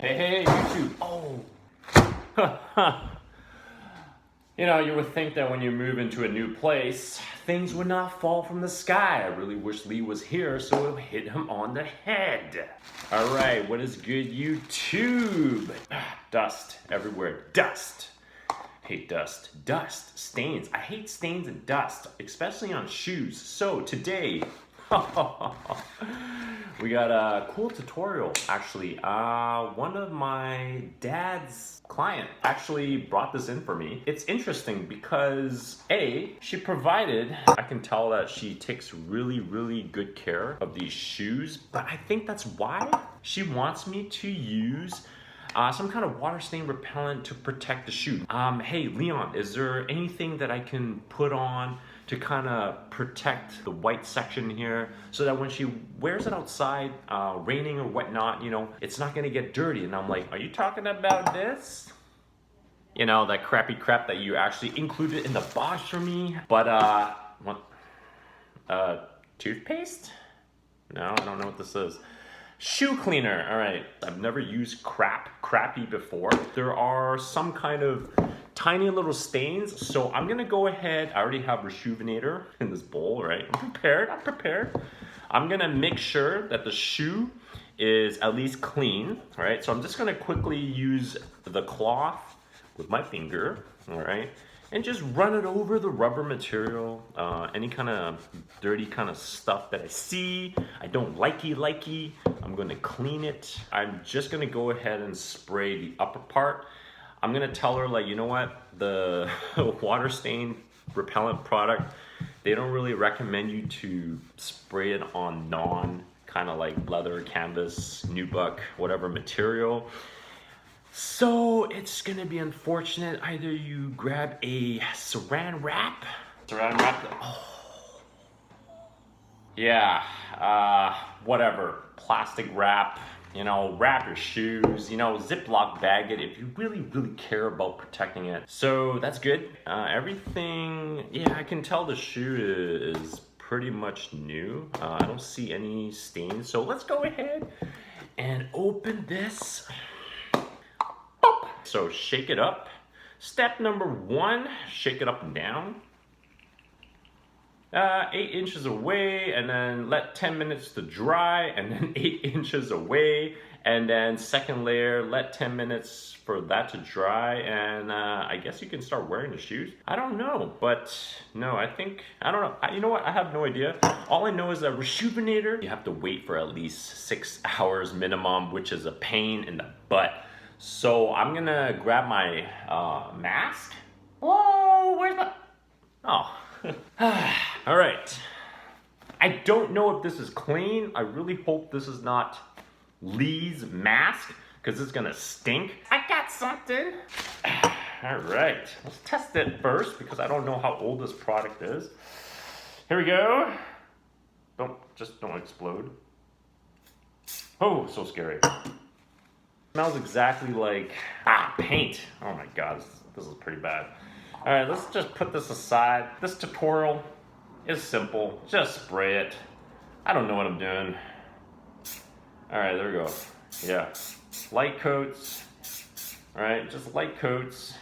Hey, YouTube. Oh. You know, you would think that when you move into a new place, things would not fall from the sky. I really wish Lee was here so it would hit him on the head. All right, what is good, YouTube? Dust everywhere. Dust. Hate dust. Dust. Stains. I hate stains and dust, especially on shoes. So today, we got a cool tutorial, actually. One of my dad's client actually brought this in for me. It's interesting because she provided, I can tell that she takes really good care of these shoes, but I think that's why she wants me to use some kind of water stain repellent to protect the shoe. Hey, Leon, is there anything that I can put on to kind of protect the white section here so that when she wears it outside, raining or whatnot, you know, it's not gonna get dirty? And I'm like, are you talking about this? You know, that crappy crap that you actually included in the box for me. But, what? Toothpaste? No, I don't know what this is. Shoe cleaner. All right, I've never used crappy before. There are some kind of tiny little stains, so I'm gonna go ahead. I already have Rejuvenator in this bowl, right? I'm prepared. I'm gonna make sure that the shoe is at least clean, all right? So I'm just gonna quickly use the cloth with my finger, all right? And just run it over the rubber material, any kind of dirty kind of stuff that I see, I don't likey, I'm gonna clean it. I'm just gonna go ahead and spray the upper part. I'm gonna tell her, like, you know what, the water stain repellent product, they don't really recommend you to spray it on non kind of like leather, canvas, nubuck, whatever material. So it's gonna be unfortunate. Either you grab a saran wrap. Oh. Yeah, whatever, plastic wrap, you know, wrap your shoes, you know, Ziploc bag it if you really care about protecting it. So that's good. Everything, yeah, I can tell the shoe is pretty much new. I don't see any stains. So let's go ahead and open this. So shake it up. Step number 1, shake it up and down. 8 inches away, and then let 10 minutes to dry, and then 8 inches away, and then second layer, let 10 minutes for that to dry, and I guess you can start wearing the shoes. I don't know, but no, I don't know. You know what? I have no idea. All I know is that Rejuvenator, you have to wait for at least 6 hours minimum, which is a pain in the butt. So I'm gonna grab my mask. Whoa, where's my, oh. All right. I don't know if this is clean. I really hope this is not Lee's mask because it's gonna stink. I got something. All right, let's test it first because I don't know how old this product is. Here we go. Don't explode. Oh, so scary. Smells exactly like paint. Oh my god, this is pretty bad. All right, let's just put this aside. This tutorial is simple. Just spray it. I don't know what I'm doing. All right, there we go. Yeah, light coats. All right, just light coats.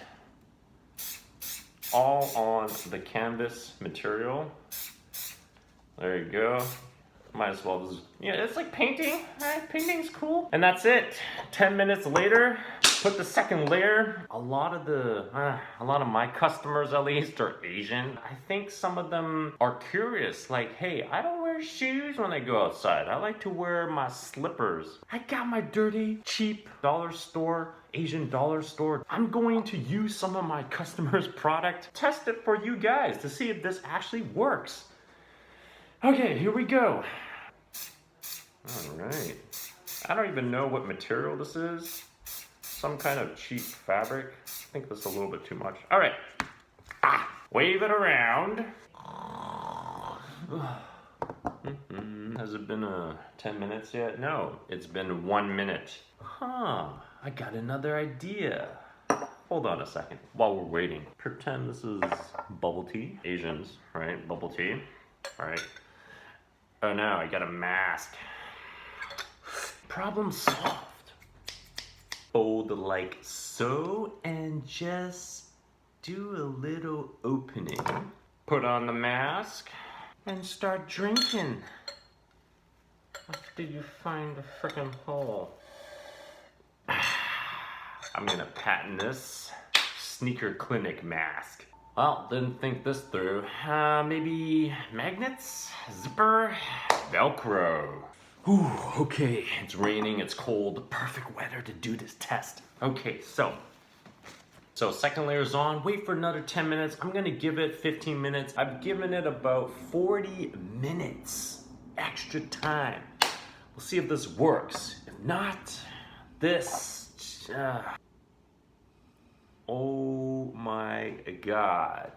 All on the canvas material. There you go. Might as well just, yeah, it's like painting, right? Painting's cool. And that's it. 10 minutes later, put the second layer. A lot of my customers, at least, are Asian. I think some of them are curious, like, hey, I don't wear shoes when I go outside. I like to wear my slippers. I got my dirty, cheap dollar store, Asian dollar store. I'm going to use some of my customers' product, test it for you guys to see if this actually works. Okay, here we go. All right. I don't even know what material this is. Some kind of cheap fabric. I think this is a little bit too much. All right. Wave it around. Has it been 10 minutes yet? No, it's been 1 minute. I got another idea. Hold on a second while we're waiting. Pretend this is bubble tea. Asians, right? Bubble tea. All right. Oh no, I got a mask. Problem solved. fold like so and just do a little opening. Put on the mask and start drinking. After you find the frickin' hole. I'm gonna patent this Sneaker Klinic mask. Well, didn't think this through. Maybe magnets, zipper, Velcro. Whew, okay, it's raining, it's cold, perfect weather to do this test. Okay, so second layer's on, wait for another 10 minutes. I'm gonna give it 15 minutes. I've given it about 40 minutes extra time. We'll see if this works. If not, this, oh my God.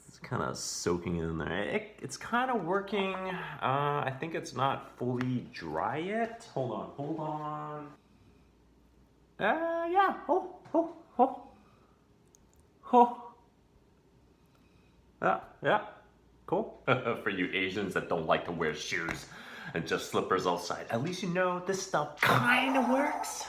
It's kind of soaking in there. It's kind of working. I think it's not fully dry yet. Hold on. Yeah, yeah, cool. For you Asians that don't like to wear shoes and just slippers outside, at least you know this stuff kind of works.